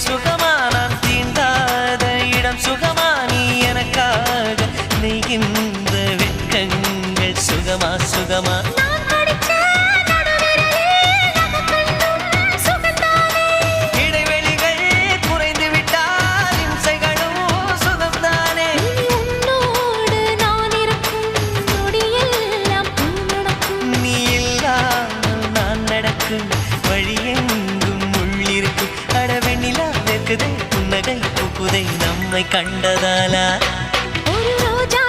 சுகமா நான் தீண்டாத இடம் சுகமா நீ எனக்காக நெய்கின்ற வெட்கங்கள் சுகமா சுகமா இடைவெளிகள் குறைந்து விட்டால் இம்சைகளும் சுகம்தானே நீ இல்லாமல் நான் நடக்கும் வழியெங்கும் உள்ளிருக்கு அடவெண்ணிலா வெக்குதை புன்னகை பூக்குதை நம்மை கண்டதாலா ஒரு ரோஜா